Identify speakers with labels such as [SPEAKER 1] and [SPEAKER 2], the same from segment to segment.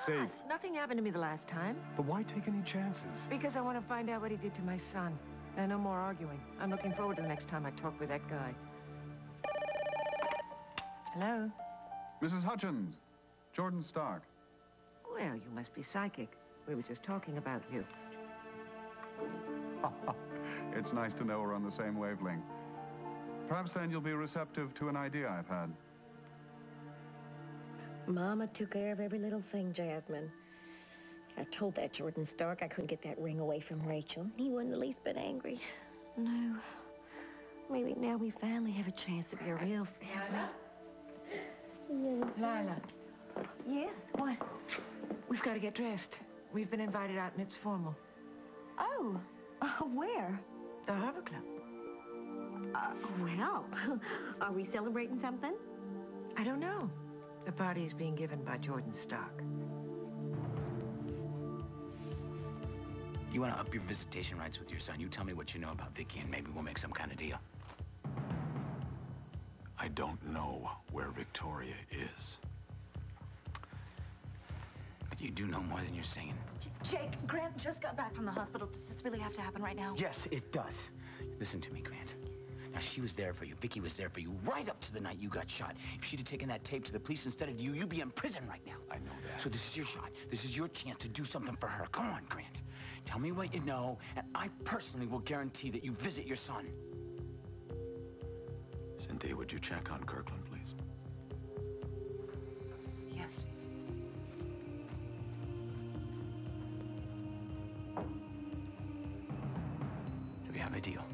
[SPEAKER 1] safe.
[SPEAKER 2] Nothing happened to me the last time.
[SPEAKER 1] But why take any chances?
[SPEAKER 2] Because I want to find out what he did to my son. And no more arguing. I'm looking forward to the next time I talk with that guy. Hello?
[SPEAKER 3] Mrs. Hutchins, Jordan Stark.
[SPEAKER 2] Well, you must be psychic. We were just talking about you.
[SPEAKER 3] It's nice to know we're on the same wavelength. Perhaps then you'll be receptive to an idea I've had.
[SPEAKER 4] Mama took care of every little thing, Jasmine. I told that Jordan Stark I couldn't get that ring away from Rachel. He wasn't the least bit angry. No. Maybe now we finally have a chance to be a real family.
[SPEAKER 2] Lila.
[SPEAKER 4] Yes, what?
[SPEAKER 2] We've got to get dressed. We've been invited out and it's formal.
[SPEAKER 4] Oh, where?
[SPEAKER 2] The Harbor Club.
[SPEAKER 4] Well, are we celebrating something?
[SPEAKER 2] I don't know. The party is being given by Jordan Stark.
[SPEAKER 5] You want to up your visitation rights with your son? You tell me what you know about Vicky and maybe we'll make some kind of deal.
[SPEAKER 1] I don't know where Victoria is.
[SPEAKER 5] But you do know more than you're saying.
[SPEAKER 6] Jake, Grant just got back from the hospital. Does this really have to happen right now?
[SPEAKER 5] Yes, it does. Listen to me, Grant. Now, she was there for you. Vicky was there for you right up to the night you got shot. If she'd have taken that tape to the police instead of you, you'd be in prison right now.
[SPEAKER 1] I know that.
[SPEAKER 5] So this is your shot. This is your chance to do something for her. Come on, Grant. Tell me what you know, and I personally will guarantee that you visit your son.
[SPEAKER 1] Cynthia, would you check on Kirkland, please?
[SPEAKER 6] Yes.
[SPEAKER 5] Do we have a deal?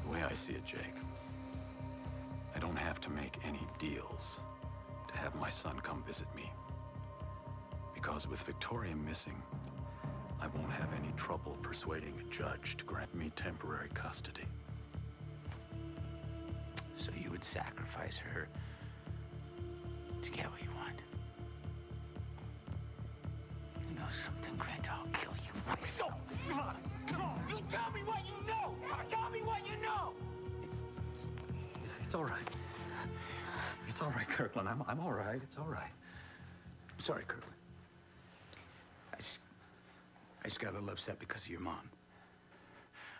[SPEAKER 1] The way I see it, Jake, I don't have to make any deals to have my son come visit me. Because with Victoria missing, I won't have any trouble persuading a judge to grant me temporary custody.
[SPEAKER 5] So you would sacrifice her to get what you want? You know something, Grant? I'll kill you. So, come on. You tell me what you know. Tell me what you know.
[SPEAKER 1] It's all right. It's all right, Kirkland. I'm all right. It's all right. I'm sorry, Kirkland.
[SPEAKER 5] I just got a little upset because of your mom.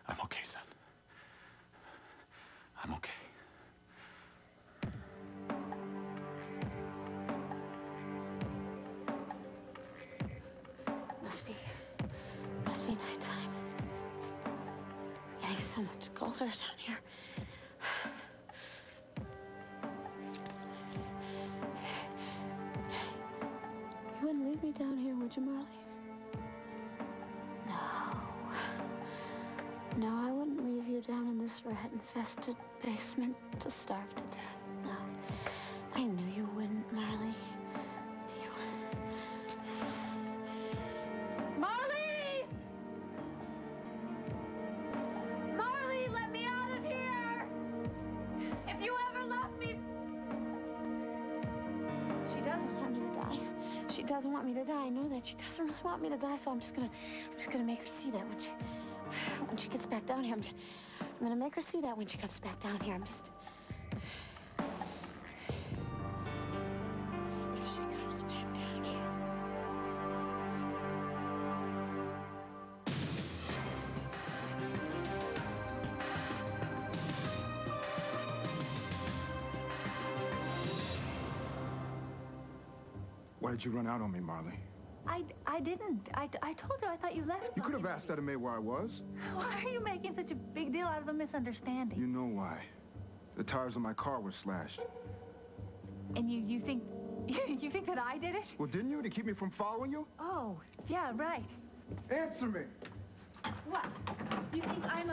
[SPEAKER 1] I'm okay, son. I'm okay.
[SPEAKER 6] Must be nighttime. Getting so much colder down here. You wouldn't leave me down here, would you, Marley? No, I wouldn't leave you down in this rat-infested basement to starve to death. No, I knew you wouldn't, Marley. Marley! Marley, let me out of here! If you ever left me... She doesn't want me to die. She doesn't want me to die. I know that. She doesn't really want me to die, so I'm just gonna make her see that when she gets back down here. I'm gonna make her see that when she comes back down here. If she comes back down here.
[SPEAKER 7] Why did you run out on me, Marley?
[SPEAKER 6] I didn't. I told you I thought you left.
[SPEAKER 7] You could have asked Etta Mae where I was.
[SPEAKER 6] Why are you making such a big deal out of a misunderstanding?
[SPEAKER 7] You know why. The tires of my car were slashed.
[SPEAKER 6] And you think you think that I did it?
[SPEAKER 7] Well, didn't you? To keep me from following you?
[SPEAKER 6] Oh, yeah, right.
[SPEAKER 7] Answer me.
[SPEAKER 6] What? You think I'm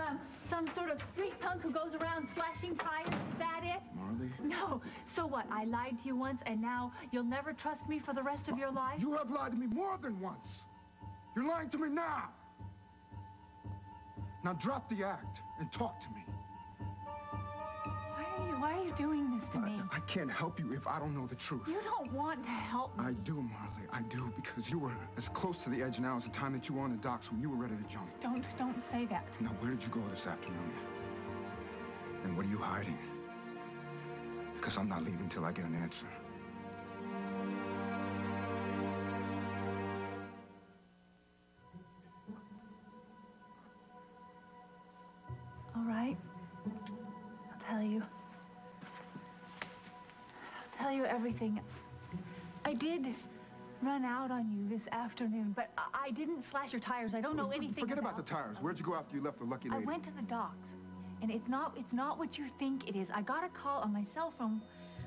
[SPEAKER 6] some sort of street punk who goes around slashing tires? Is that it?
[SPEAKER 7] Marley?
[SPEAKER 6] No. So what? I lied to you once, and now you'll never trust me for the rest of your life?
[SPEAKER 7] You have lied to me more than once. You're lying to me now. Now drop the act and talk to me.
[SPEAKER 6] Why are you doing this to me?
[SPEAKER 7] I can't help you if I don't know the truth.
[SPEAKER 6] You don't want to help me.
[SPEAKER 7] I do, Marley. I do, because you were as close to the edge now as the time that you were on the docks when you were ready to jump.
[SPEAKER 6] Don't say that.
[SPEAKER 7] Now, where did you go this afternoon? And what are you hiding? Because I'm not leaving till I get an answer.
[SPEAKER 8] All right. I'll tell you. I'll tell you everything. I did run out on you this afternoon, but I didn't slash your tires. I don't know anything
[SPEAKER 7] Forget about the tires. Where'd you go after you left the Lucky Lady?
[SPEAKER 8] I went to the docks, and it's not what you think it is. I got a call on my cell phone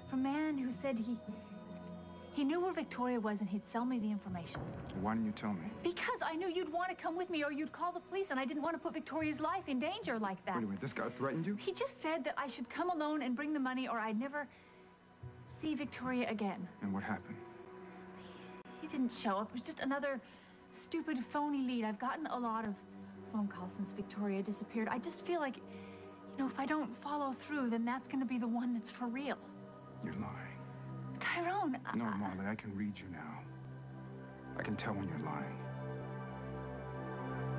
[SPEAKER 8] from a man who said he knew where Victoria was and he'd sell me the information.
[SPEAKER 7] Why didn't you tell me?
[SPEAKER 8] Because I knew you'd want to come with me or you'd call the police, and I didn't want to put Victoria's life in danger like that.
[SPEAKER 7] Wait a minute, this guy threatened you?
[SPEAKER 8] He just said that I should come alone and bring the money or I'd never see Victoria again.
[SPEAKER 7] And what happened?
[SPEAKER 8] He didn't show up. It was just another stupid, phony lead. I've gotten a lot of phone calls since Victoria disappeared. I just feel like, you know, if I don't follow through, then that's going to be the one that's for real.
[SPEAKER 7] You're lying.
[SPEAKER 8] Tyrone,
[SPEAKER 7] No, Marley, I can read you now. I can tell when you're lying.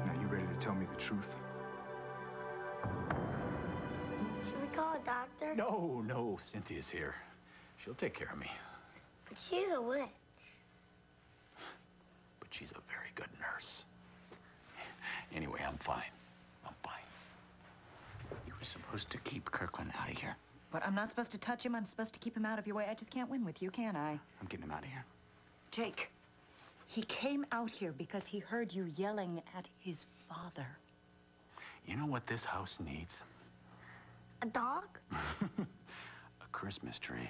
[SPEAKER 7] Now, you ready to tell me the truth?
[SPEAKER 9] Should we call a doctor?
[SPEAKER 1] No, Cynthia's here. She'll take care of me.
[SPEAKER 9] But she's a witch.
[SPEAKER 1] But she's a very good nurse. Anyway, I'm fine. I'm fine.
[SPEAKER 5] You were supposed to keep Kirkland out of here.
[SPEAKER 10] But I'm not supposed to touch him. I'm supposed to keep him out of your way. I just can't win with you, can I?
[SPEAKER 5] I'm getting him out of here.
[SPEAKER 10] Jake, he came out here because he heard you yelling at his father.
[SPEAKER 1] You know what this house needs?
[SPEAKER 9] A dog?
[SPEAKER 1] A Christmas tree.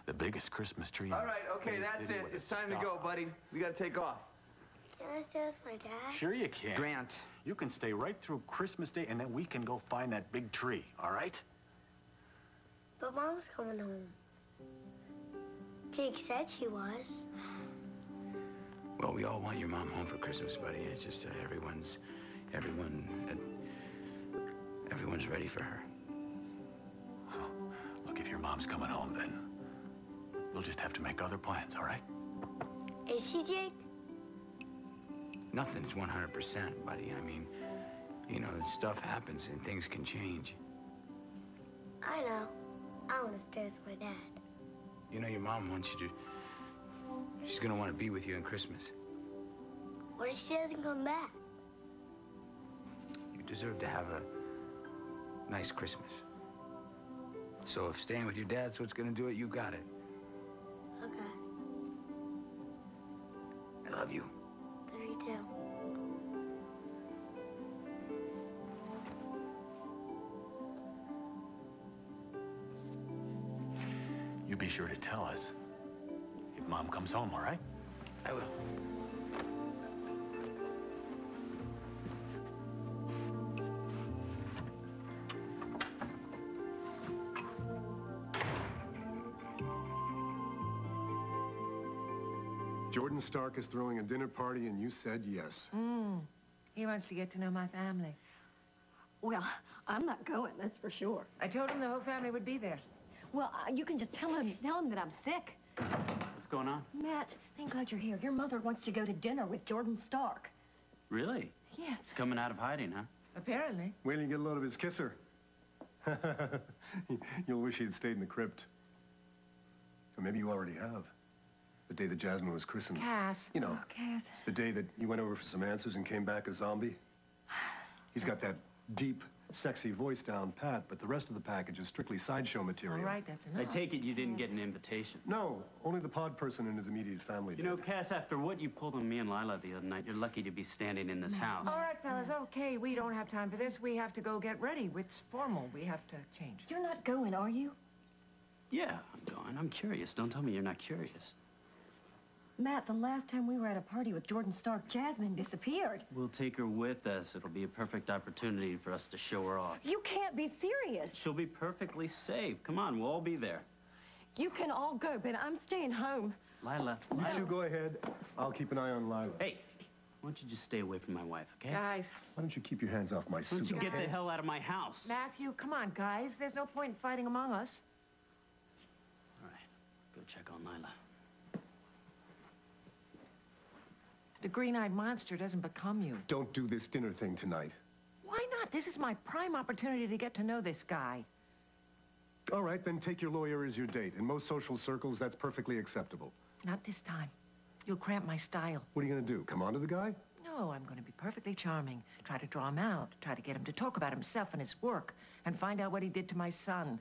[SPEAKER 1] The biggest Christmas tree.
[SPEAKER 11] All right, okay, that's it. It's time to go, buddy. We gotta take off.
[SPEAKER 9] Can I stay with my dad?
[SPEAKER 1] Sure you can.
[SPEAKER 5] Grant.
[SPEAKER 1] You can stay right through Christmas Day, and then we can go find that big tree, all right?
[SPEAKER 9] But Mom's coming home. Jake said she was.
[SPEAKER 5] Well, we all want your mom home for Christmas, buddy. It's just everyone's ready for her.
[SPEAKER 1] Well, look, if your mom's coming home, then we'll just have to make other plans, all right?
[SPEAKER 9] Is she, Jake?
[SPEAKER 5] Nothing's 100%, buddy. I mean, you know, stuff happens and things can change.
[SPEAKER 9] I know. I want to stay with my dad.
[SPEAKER 5] You know, your mom wants you to... She's gonna want to be with you on Christmas.
[SPEAKER 9] What if she doesn't come back?
[SPEAKER 5] You deserve to have a nice Christmas. So if staying with your dad's what's gonna do it, you got it.
[SPEAKER 9] Okay.
[SPEAKER 5] I love you.
[SPEAKER 9] Love you too.
[SPEAKER 1] You be sure to tell us if Mom comes home, all right?
[SPEAKER 5] I will.
[SPEAKER 12] Jordan Stark is throwing a dinner party, and you said yes.
[SPEAKER 2] He wants to get to know my family.
[SPEAKER 4] Well, I'm not going, that's for sure.
[SPEAKER 2] I told him the whole family would be there.
[SPEAKER 4] Well, you can just tell him that I'm sick.
[SPEAKER 13] What's going on?
[SPEAKER 4] Matt, thank God you're here. Your mother wants to go to dinner with Jordan Stark.
[SPEAKER 13] Really?
[SPEAKER 4] Yes.
[SPEAKER 13] He's coming out of hiding, huh?
[SPEAKER 2] Apparently.
[SPEAKER 12] Wait till you get a load of his kisser. You'll wish he had stayed in the crypt. Or maybe you already have. The day that Jasmine was christened.
[SPEAKER 2] Cass.
[SPEAKER 12] You know,
[SPEAKER 4] Oh, Cass.
[SPEAKER 12] the day that you went over for some answers and came back a zombie. He's got that deep, sexy voice down pat, but the rest of the package is strictly sideshow material.
[SPEAKER 2] All right, that's enough.
[SPEAKER 13] I take it you didn't get an invitation.
[SPEAKER 12] No, only the pod person and his immediate family
[SPEAKER 13] You
[SPEAKER 12] did.
[SPEAKER 13] know, Cass, after what you pulled on me and Lila the other night, you're lucky to be standing in this house.
[SPEAKER 2] All right, fellas, okay, we don't have time for this. We have to go get ready. It's formal. We have to change.
[SPEAKER 4] You're not going, are you?
[SPEAKER 13] Yeah, I'm going. I'm curious. Don't tell me you're not curious.
[SPEAKER 4] Matt, the last time we were at a party with Jordan Stark, Jasmine disappeared.
[SPEAKER 13] We'll take her with us. It'll be a perfect opportunity for us to show her off.
[SPEAKER 4] You can't be serious.
[SPEAKER 13] She'll be perfectly safe. Come on, we'll all be there.
[SPEAKER 4] You can all go, but I'm staying home.
[SPEAKER 13] Lila.
[SPEAKER 12] You two go ahead. I'll keep an eye on Lila.
[SPEAKER 13] Hey, why don't you just stay away from my wife, okay?
[SPEAKER 2] Guys.
[SPEAKER 12] Why don't you keep your hands off my
[SPEAKER 13] Why
[SPEAKER 12] suit,
[SPEAKER 13] don't you get
[SPEAKER 12] okay?
[SPEAKER 13] the hell out of my house?
[SPEAKER 2] Matthew, come on, guys. There's no point in fighting among us.
[SPEAKER 13] All right, go check on Lila.
[SPEAKER 2] The green-eyed monster doesn't become you.
[SPEAKER 12] Don't do this dinner thing tonight.
[SPEAKER 2] Why not? This is my prime opportunity to get to know this guy.
[SPEAKER 12] All right, then take your lawyer as your date. In most social circles, that's perfectly acceptable.
[SPEAKER 2] Not this time. You'll cramp my style.
[SPEAKER 12] What are you going to do, come on to the guy?
[SPEAKER 2] No, I'm going to be perfectly charming. Try to draw him out. Try to get him to talk about himself and his work. And find out what he did to my son.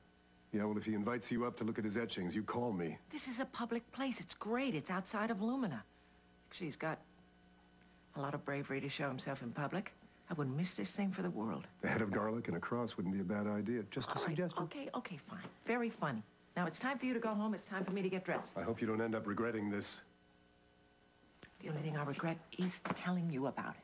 [SPEAKER 12] Yeah, well, if he invites you up to look at his etchings, you call me.
[SPEAKER 2] This is a public place. It's great. It's outside of Lumina. Actually, he's got a lot of bravery to show himself in public. I wouldn't miss this thing for the world.
[SPEAKER 12] A head of garlic and a cross wouldn't be a bad idea. Just a suggestion.
[SPEAKER 2] Okay, fine. Very funny. Now, it's time for you to go home. It's time for me to get dressed.
[SPEAKER 12] I hope you don't end up regretting this.
[SPEAKER 2] The only thing I regret is telling you about it.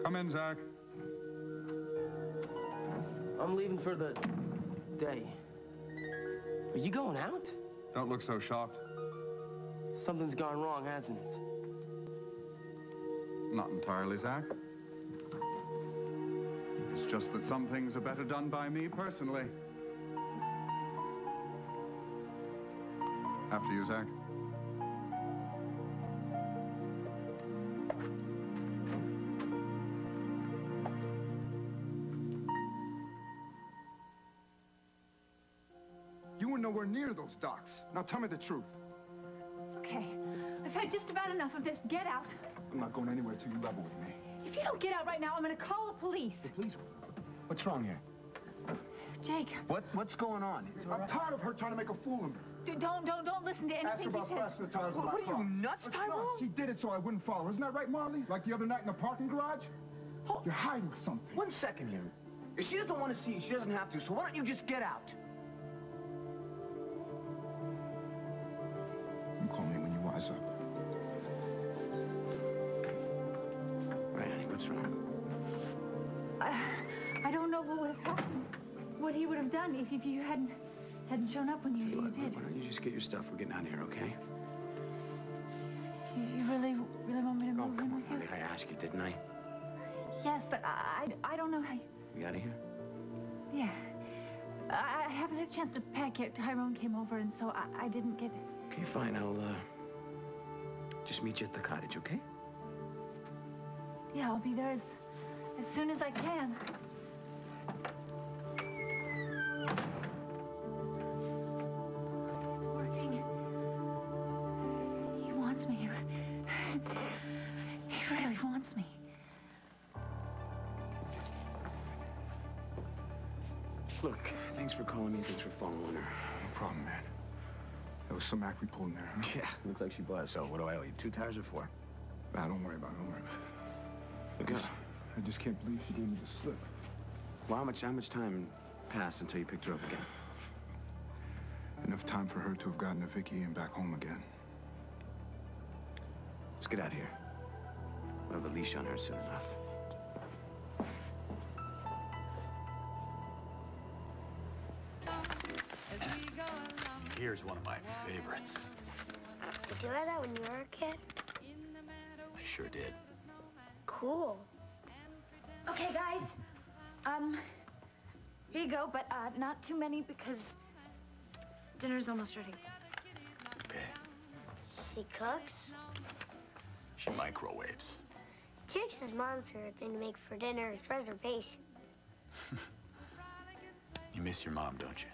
[SPEAKER 3] Come in, Zach.
[SPEAKER 11] I'm leaving for the day. Are you going out?
[SPEAKER 3] Don't look so shocked.
[SPEAKER 11] Something's gone wrong, hasn't it?
[SPEAKER 3] Not entirely, Zach. It's just that some things are better done by me personally. After you, Zach.
[SPEAKER 7] You were nowhere near those docks. Now tell me the truth.
[SPEAKER 8] Okay, I've had just about enough of this. Get out.
[SPEAKER 7] I'm not going anywhere till you level with me.
[SPEAKER 8] If you don't get out right now, I'm gonna call the police.
[SPEAKER 5] The police? What's wrong here?
[SPEAKER 8] Jake.
[SPEAKER 5] What's going on?
[SPEAKER 7] I'm tired of her trying to make a fool of me.
[SPEAKER 8] Don't listen to
[SPEAKER 7] Ask her
[SPEAKER 8] anything he
[SPEAKER 7] about
[SPEAKER 8] says.
[SPEAKER 7] flashing the tires on my
[SPEAKER 5] What are
[SPEAKER 7] car.
[SPEAKER 5] you, nuts,
[SPEAKER 7] It's
[SPEAKER 5] Tyrone?
[SPEAKER 7] not. She did it so I wouldn't follow her. Isn't that right, Marley? Like the other night in the parking garage? You're hiding something.
[SPEAKER 5] 1 second here. If she doesn't want to see you, she doesn't have to, so why don't you just get out?
[SPEAKER 7] You call me when you wise up.
[SPEAKER 5] Right, honey, what's wrong?
[SPEAKER 8] I don't know what would have happened, what he would have done if you hadn't shown up when you did.
[SPEAKER 5] Why don't you just get your stuff? We're getting out of here, okay?
[SPEAKER 8] You really want me to move in with you?
[SPEAKER 5] Honey, I asked you, didn't I?
[SPEAKER 8] Yes, but I don't know how.
[SPEAKER 5] We out of here?
[SPEAKER 8] Yeah, I haven't had a chance to pack yet. Tyrone came over, and so I didn't get.
[SPEAKER 5] Okay, fine. I'll just meet you at the cottage, okay?
[SPEAKER 8] Yeah, I'll be there as soon as I can. It's working. He wants me. He really wants me.
[SPEAKER 5] Look, thanks for calling me. Thanks for following her.
[SPEAKER 7] No problem, man. There was some act we pulled in there, huh?
[SPEAKER 5] Yeah, looks like she bought us. So what do I owe you? 2 tires or 4?
[SPEAKER 7] Nah, don't worry about it. Don't worry about it. I just can't believe she gave me the slip.
[SPEAKER 5] Well, how much time passed until you picked her up again?
[SPEAKER 7] Enough time for her to have gotten to Vicky and back home again.
[SPEAKER 5] Let's get out of here. We'll have a leash on her soon enough.
[SPEAKER 1] Here's one of my favorites.
[SPEAKER 9] Did you have that when you were a kid?
[SPEAKER 1] I sure did.
[SPEAKER 9] Cool.
[SPEAKER 6] Okay, guys. Here you go, but not too many because dinner's almost ready.
[SPEAKER 1] Okay.
[SPEAKER 9] She cooks?
[SPEAKER 1] She microwaves.
[SPEAKER 9] Jake's mom's favorite thing to make for dinner is reservations.
[SPEAKER 1] You miss your mom, don't you?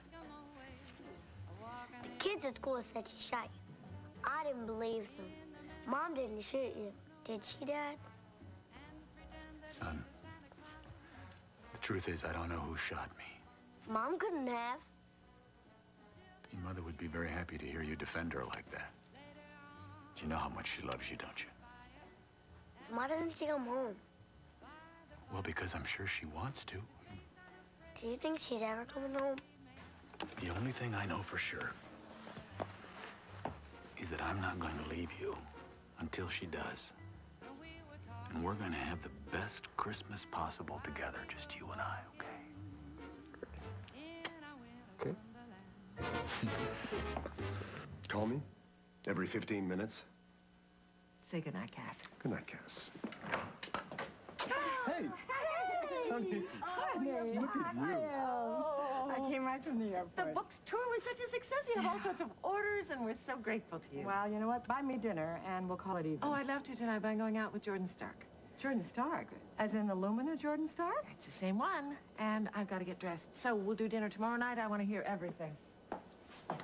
[SPEAKER 9] The kids at school said she shot you. I didn't believe them. Mom didn't shoot you. Did she, Dad?
[SPEAKER 1] Son, the truth is I don't know who shot me.
[SPEAKER 9] Mom couldn't have.
[SPEAKER 1] Your mother would be very happy to hear you defend her like that. You know how much she loves you, don't you?
[SPEAKER 9] Then why doesn't she come home?
[SPEAKER 1] Well, because I'm sure she wants to.
[SPEAKER 9] Do you think she's ever coming home?
[SPEAKER 1] The only thing I know for sure is that I'm not going to leave you until she does. And we're going to have the best Christmas possible together, just you and I, okay?
[SPEAKER 12] Okay. Call me every 15 minutes.
[SPEAKER 2] Say goodnight, Cass.
[SPEAKER 12] Good night, Cass.
[SPEAKER 7] Hey! Honey, look at you.
[SPEAKER 6] I
[SPEAKER 2] came right from the airport. The books tour was such a success. We have all sorts of orders, and we're so grateful to you.
[SPEAKER 14] Well, you know what? Buy me dinner, and we'll call it even.
[SPEAKER 2] Oh, I'd love to tonight by going out with Jordan Stark.
[SPEAKER 14] Jordan Stark? As in the Lumina Jordan Stark?
[SPEAKER 2] It's the same one, and I've got to get dressed. So we'll do dinner tomorrow night. I want to hear everything.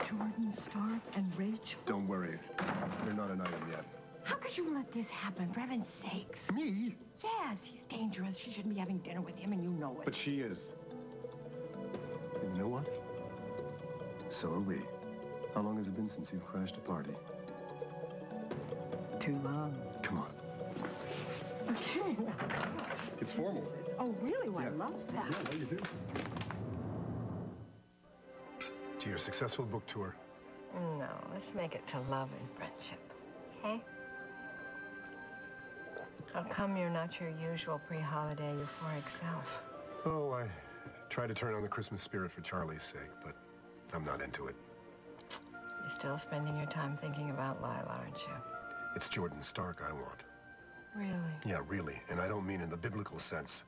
[SPEAKER 14] Jordan Stark and Rachel?
[SPEAKER 12] Don't worry. They're not an item yet.
[SPEAKER 14] How could you let this happen, for heaven's sakes?
[SPEAKER 12] Me?
[SPEAKER 14] Yes, he's dangerous. She shouldn't be having dinner with him, and you know it.
[SPEAKER 12] But she is. And you know what? So are we. How long has it been since you've crashed a party?
[SPEAKER 14] Too long.
[SPEAKER 12] Come on.
[SPEAKER 14] Okay.
[SPEAKER 12] It's formal.
[SPEAKER 14] Oh, really? Well,
[SPEAKER 12] Yeah.
[SPEAKER 14] I love that.
[SPEAKER 12] Yeah, you do. To your successful book tour.
[SPEAKER 14] No, let's make it to love and friendship, okay? How come you're not your usual pre-holiday euphoric self?
[SPEAKER 12] Oh, I try to turn on the Christmas spirit for Charlie's sake, but I'm not into it.
[SPEAKER 14] You're still spending your time thinking about Lila, aren't you?
[SPEAKER 12] It's Jordan Stark I want.
[SPEAKER 14] Really?
[SPEAKER 12] Yeah, really. And I don't mean in the biblical sense.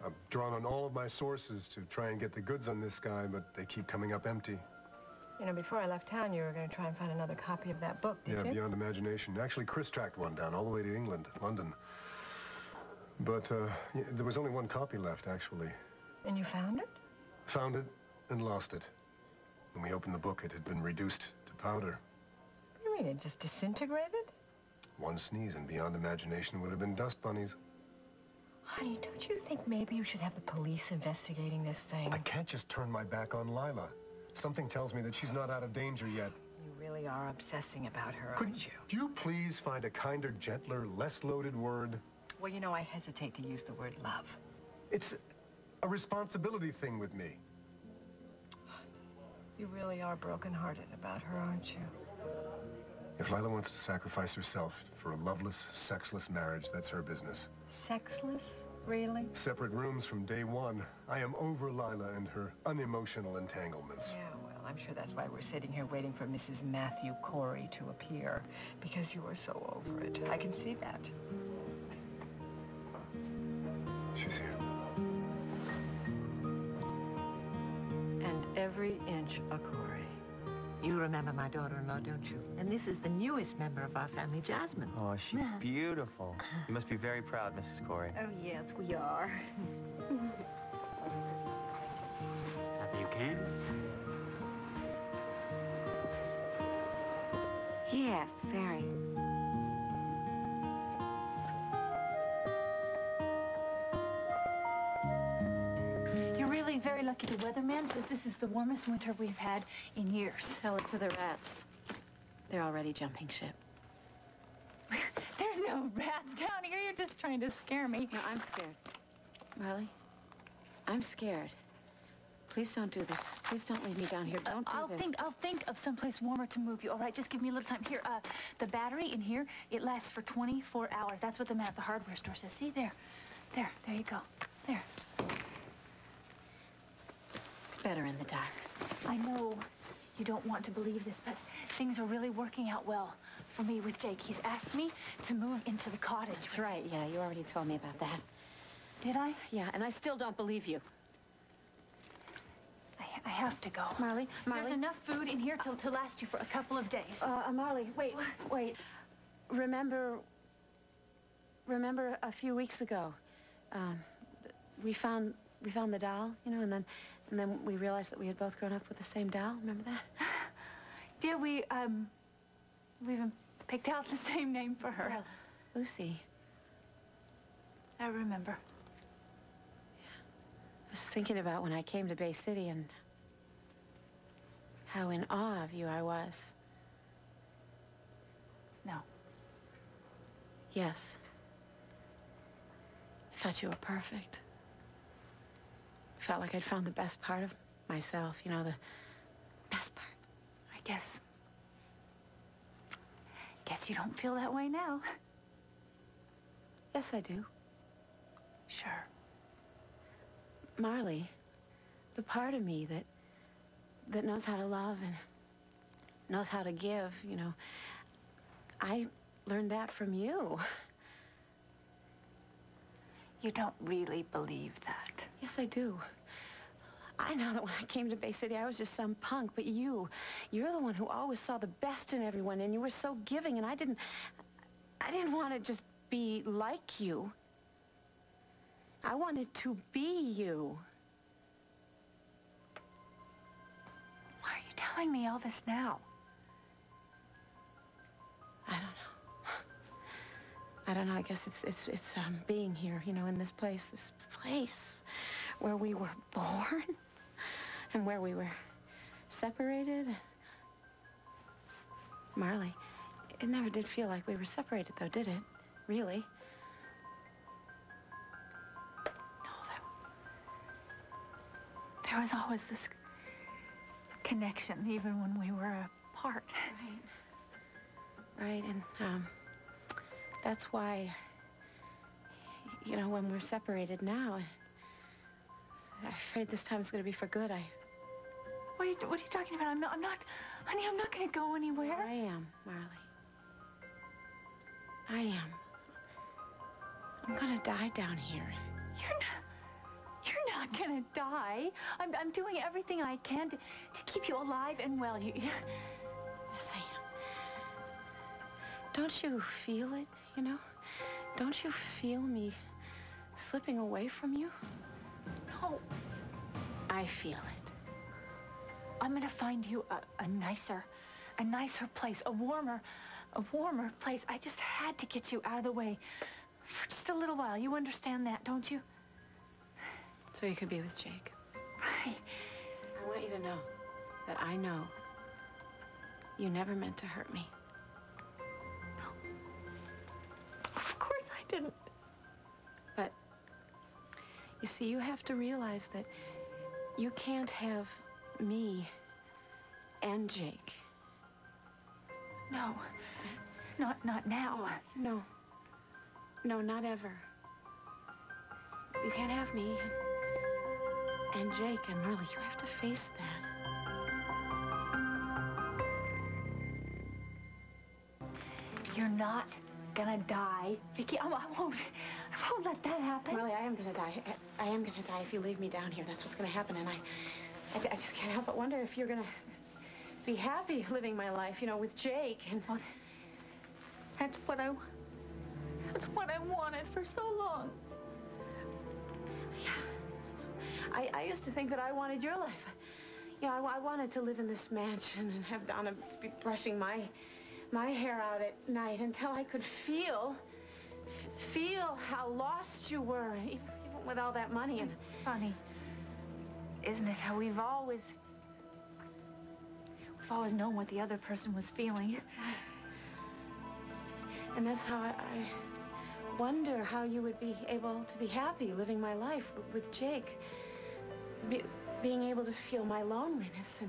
[SPEAKER 12] I've drawn on all of my sources to try and get the goods on this guy, but they keep coming up empty.
[SPEAKER 14] You know, before I left town, you were going to try and find another copy of that book, did
[SPEAKER 12] Yeah,
[SPEAKER 14] you?
[SPEAKER 12] beyond imagination. Actually, Chris tracked one down all the way to England, London. But yeah, there was only one copy left, actually.
[SPEAKER 14] And you found it?
[SPEAKER 12] Found it and lost it. When we opened the book, it had been reduced to powder.
[SPEAKER 14] What do you mean, it just disintegrated?
[SPEAKER 12] One sneeze and beyond imagination would have been dust bunnies.
[SPEAKER 14] Honey, don't you think maybe you should have the police investigating this thing?
[SPEAKER 12] I can't just turn my back on Lila. Something tells me that she's not out of danger yet.
[SPEAKER 14] You really are obsessing about her, aren't you?
[SPEAKER 12] Could you please find a kinder, gentler, less loaded word?
[SPEAKER 14] Well, you know, I hesitate to use the word love.
[SPEAKER 12] It's a responsibility thing with me.
[SPEAKER 14] You really are broken-hearted about her, aren't you?
[SPEAKER 12] If Lila wants to sacrifice herself for a loveless, sexless marriage, that's her business.
[SPEAKER 14] Sexless? Really?
[SPEAKER 12] Separate rooms from day one. I am over Lila and her unemotional entanglements.
[SPEAKER 14] Yeah, well, I'm sure that's why we're sitting here waiting for Mrs. Matthew Corey to appear. Because you are so over it. I can see that.
[SPEAKER 12] She's here.
[SPEAKER 14] And every inch a Corey.
[SPEAKER 2] You remember my daughter-in-law, don't you? And this is the newest member of our family, Jasmine.
[SPEAKER 15] Oh, she's beautiful. You must be very proud, Mrs. Corey.
[SPEAKER 4] Oh, yes, we are.
[SPEAKER 13] Happy you came?
[SPEAKER 4] Yes, very.
[SPEAKER 8] You're really very lucky the weatherman says this is the warmest winter we've had in years.
[SPEAKER 6] Tell it to the rats. They're already jumping ship.
[SPEAKER 8] There's no rats down here. You're just trying to scare me.
[SPEAKER 6] No, I'm scared. Marley, I'm scared. Please don't do this. Please don't leave me down here. Don't do this.
[SPEAKER 8] I'll think of someplace warmer to move you, all right? Just give me a little time. Here, the battery in here, it lasts for 24 hours. That's what the man at the hardware store says. See, there you go. There.
[SPEAKER 6] It's better in the dark.
[SPEAKER 8] I know you don't want to believe this, but things are really working out well for me with Jake. He's asked me to move into the cottage.
[SPEAKER 6] That's right. Yeah, you already told me about that.
[SPEAKER 8] Did I?
[SPEAKER 6] Yeah, and I still don't believe you.
[SPEAKER 8] I have to go.
[SPEAKER 6] Marley.
[SPEAKER 8] There's enough food in here to last you for a couple of days.
[SPEAKER 6] Marley, wait. Remember a few weeks ago, we found the doll, you know, and then we realized that we had both grown up with the same doll. Remember that?
[SPEAKER 8] Yeah, we even picked out the same name for her.
[SPEAKER 6] Well, Lucy.
[SPEAKER 8] I remember.
[SPEAKER 6] I was thinking about when I came to Bay City and how in awe of you I was.
[SPEAKER 8] No.
[SPEAKER 6] Yes. I thought you were perfect. Felt like I'd found the best part of myself, you know, the best part.
[SPEAKER 8] I guess you don't feel that way now.
[SPEAKER 6] Yes, I do.
[SPEAKER 8] Sure.
[SPEAKER 6] Marley, the part of me that knows how to love and knows how to give, you know, I learned that from you.
[SPEAKER 8] You don't really believe that.
[SPEAKER 6] Yes, I do. I know that when I came to Bay City, I was just some punk, but you're the one who always saw the best in everyone, and you were so giving, and I didn't want to just be like you. I wanted to be you.
[SPEAKER 8] Why are you telling me all this now?
[SPEAKER 6] I don't know, I guess it's being here, you know, in this place where we were born and where we were separated. Marley, it never did feel like we were separated, though, did it? Really?
[SPEAKER 8] No, there was always this connection, even when we were apart.
[SPEAKER 6] Right, and, that's why, you know, when we're separated now, I'm afraid this time it's going to be for good.
[SPEAKER 8] What are you talking about? Honey, I'm not going to go anywhere.
[SPEAKER 6] I am, Marley. I am. I'm going to die down here.
[SPEAKER 8] You're not going to die. I'm doing everything I can to keep you alive and well.
[SPEAKER 6] Yes, I am. Don't you feel it, you know? Don't you feel me slipping away from you?
[SPEAKER 8] No.
[SPEAKER 6] I feel it.
[SPEAKER 8] I'm gonna find you a nicer place, a warmer place. I just had to get you out of the way for just a little while. You understand that, don't you?
[SPEAKER 6] So you could be with Jake.
[SPEAKER 8] Right.
[SPEAKER 6] I want you to know that I know you never meant to hurt me.
[SPEAKER 8] Of course I didn't.
[SPEAKER 6] But, you see, you have to realize that you can't have me and Jake.
[SPEAKER 8] No. Not now.
[SPEAKER 6] No. No, not ever. You can't have me and Jake and Marley. You have to face that.
[SPEAKER 8] You're not gonna die, Vicky. I won't let that happen.
[SPEAKER 6] Marley, I am gonna die. I am gonna die if you leave me down here. That's what's gonna happen, and I just can't help but wonder if you're gonna be happy living my life, you know, with Jake. And
[SPEAKER 8] that's what I wanted for so long.
[SPEAKER 6] Yeah. I used to think that I wanted your life. You know, I wanted to live in this mansion and have Donna be brushing my hair out at night until I could feel how lost you were, even with all that money. And
[SPEAKER 8] funny, isn't it, how we've always known what the other person was feeling.
[SPEAKER 6] And that's how I wonder how you would be able to be happy living my life with Jake. Being able to feel my loneliness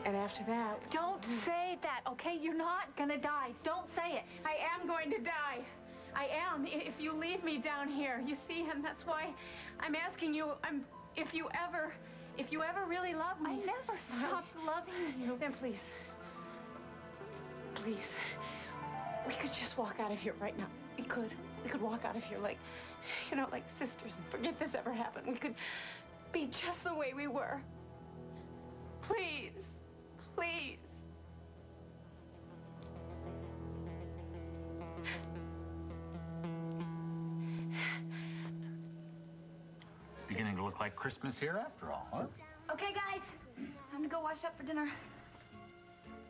[SPEAKER 6] and after that...
[SPEAKER 8] Don't say that, okay? You're not gonna die. Don't say it.
[SPEAKER 6] I am going to die. I am, if you leave me down here. You see, and that's why I'm asking you, if you ever really love me...
[SPEAKER 8] I never stopped loving you.
[SPEAKER 6] Then please, we could just walk out of here right now. We could walk out of here like, you know, like sisters and forget this ever happened. We could be just the way we were. Please. Please.
[SPEAKER 16] It's beginning to look like Christmas here after all, huh?
[SPEAKER 8] Okay, guys. Time to go wash up for dinner.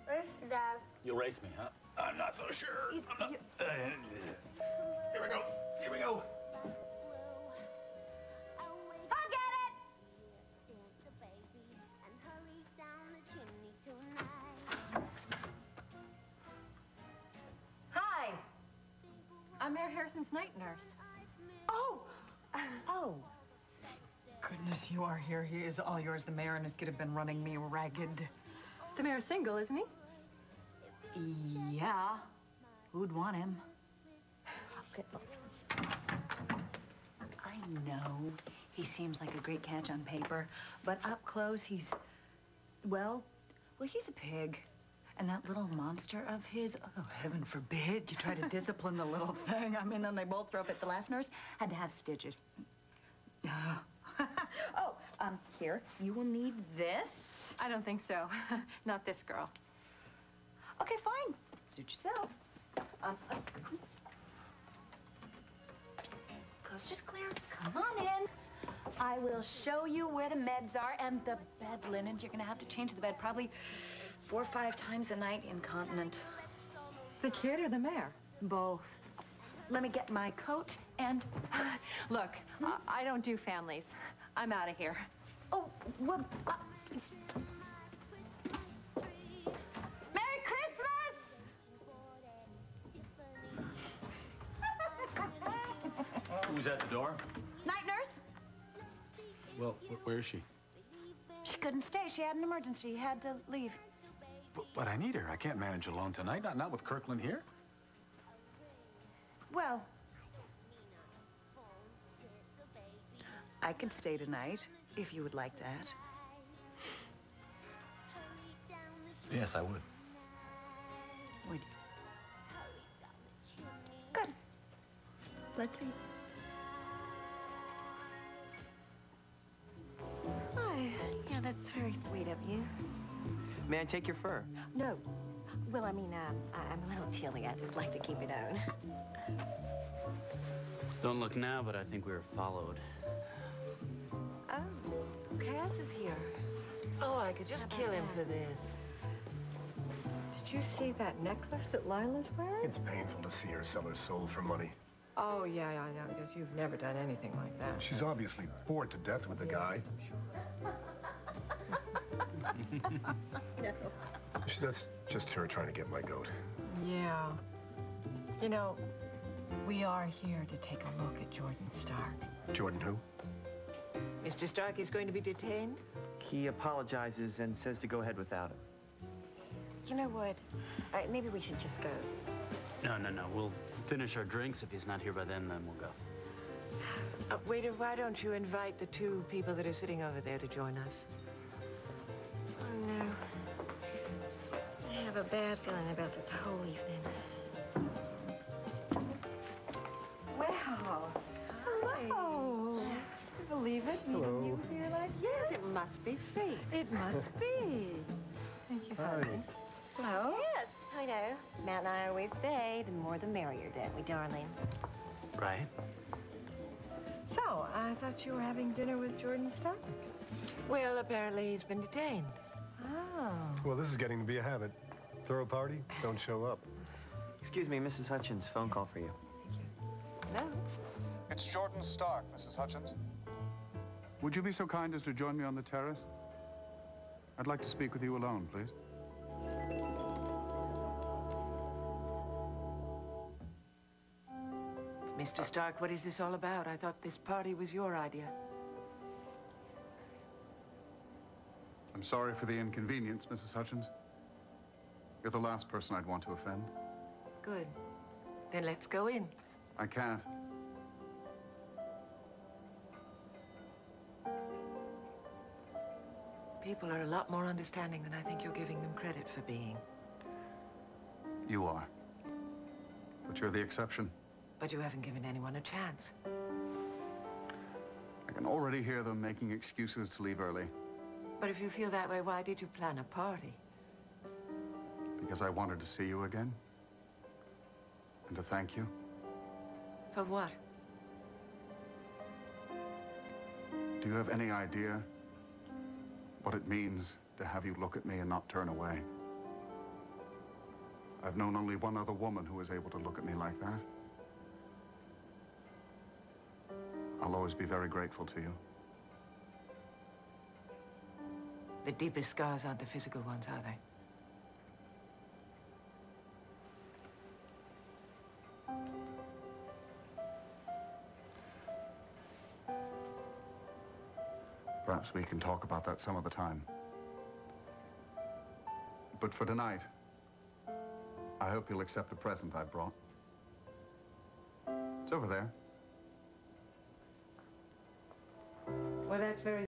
[SPEAKER 9] Where's Dad?
[SPEAKER 16] You'll race me, huh? I'm not so sure. Here we go. Here we go.
[SPEAKER 9] I'll get it!
[SPEAKER 14] Hi. I'm Mayor Harrison's night nurse.
[SPEAKER 8] Oh!
[SPEAKER 14] Goodness, you are here. He is all yours. The mayor and his kid have been running me ragged.
[SPEAKER 8] The mayor's single, isn't he?
[SPEAKER 14] Yeah. Who'd want him?
[SPEAKER 10] Okay. I know he seems like a great catch on paper, but up close he's, well, he's a pig. And that little monster of his, oh, heaven forbid you try to discipline the little thing. I mean, then they both throw up at the last nurse. Had to have stitches. Oh, Here, you will need this.
[SPEAKER 8] I don't think so. Not this girl.
[SPEAKER 10] Okay, fine. Suit yourself. Coast is clear. Come on in. I will show you where the meds are and the bed linens. You're gonna have to change the bed probably 4 or 5 times a night incontinent.
[SPEAKER 2] The kid or the mayor?
[SPEAKER 10] Both. Let me get my coat and purse.
[SPEAKER 8] Look, I don't do families. I'm out of here.
[SPEAKER 10] Oh, well, Merry Christmas!
[SPEAKER 1] Who's at the door?
[SPEAKER 10] Night nurse?
[SPEAKER 1] Well, where is she?
[SPEAKER 10] She couldn't stay. She had an emergency. Had to leave.
[SPEAKER 1] But I need her. I can't manage alone tonight. Not with Kirkland here.
[SPEAKER 10] Well, I could stay tonight, if you would like that.
[SPEAKER 1] Yes, I would.
[SPEAKER 10] Would you? Good. Let's see.
[SPEAKER 4] Oh, yeah, that's very sweet of you.
[SPEAKER 15] May I take your fur?
[SPEAKER 4] No. Well, I mean, I'm a little chilly. I just like to keep it on.
[SPEAKER 13] Don't look now, but I think we were followed.
[SPEAKER 2] Oh, Cass is here. Oh, I could just kill him for this. Did you see that necklace that Lila's wearing?
[SPEAKER 12] It's painful to see her sell her soul for money.
[SPEAKER 2] Oh, yeah, I know, because you've never done anything like that.
[SPEAKER 12] She's obviously bored to death with the guy. That's just her trying to get my goat.
[SPEAKER 14] Yeah. You know, we are here to take a look at Jordan Stark.
[SPEAKER 12] Jordan who?
[SPEAKER 2] Mr. Stark is going to be detained?
[SPEAKER 15] He apologizes and says to go ahead without him.
[SPEAKER 4] You know what? Maybe we should just go.
[SPEAKER 13] No. We'll finish our drinks. If he's not here by then we'll go.
[SPEAKER 2] Waiter, why don't you invite the 2 people that are sitting over there to join us?
[SPEAKER 4] Oh, no. I have a bad feeling about this whole evening.
[SPEAKER 2] Well, hello. Believe it?
[SPEAKER 12] Hello.
[SPEAKER 2] Meeting you here like yes, it must be fate. It must be. Thank you, honey. Hello.
[SPEAKER 4] Yes, I know. Matt and I always say, the more the merrier, don't we, darling?
[SPEAKER 13] Right?
[SPEAKER 2] So, I thought you were having dinner with Jordan Stark. Well, apparently he's been detained. Oh.
[SPEAKER 12] Well, this is getting to be a habit. Throw a party, don't show up.
[SPEAKER 15] Excuse me, Mrs. Hutchins, phone call for you.
[SPEAKER 2] Hello?
[SPEAKER 3] It's Jordan Stark, Mrs. Hutchins. Would you be so kind as to join me on the terrace? I'd like to speak with you alone, please.
[SPEAKER 2] Mr. Stark, what is this all about? I thought this party was your idea.
[SPEAKER 3] I'm sorry for the inconvenience, Mrs. Hutchins. You're the last person I'd want to offend.
[SPEAKER 2] Good. Then let's go in.
[SPEAKER 3] I can't.
[SPEAKER 2] People are a lot more understanding than I think you're giving them credit for being.
[SPEAKER 3] You are. But you're the exception.
[SPEAKER 2] But you haven't given anyone a chance.
[SPEAKER 3] I can already hear them making excuses to leave early.
[SPEAKER 2] But if you feel that way, why did you plan a party?
[SPEAKER 3] Because I wanted to see you again. And to thank you.
[SPEAKER 2] For what?
[SPEAKER 3] Do you have any idea what it means to have you look at me and not turn away? I've known only one other woman who was able to look at me like that. I'll always be very grateful to you.
[SPEAKER 2] The deepest scars aren't the physical ones, are they?
[SPEAKER 3] Perhaps we can talk about that some other time. But for tonight, I hope you'll accept a present I brought. It's over there.
[SPEAKER 2] Well, that's very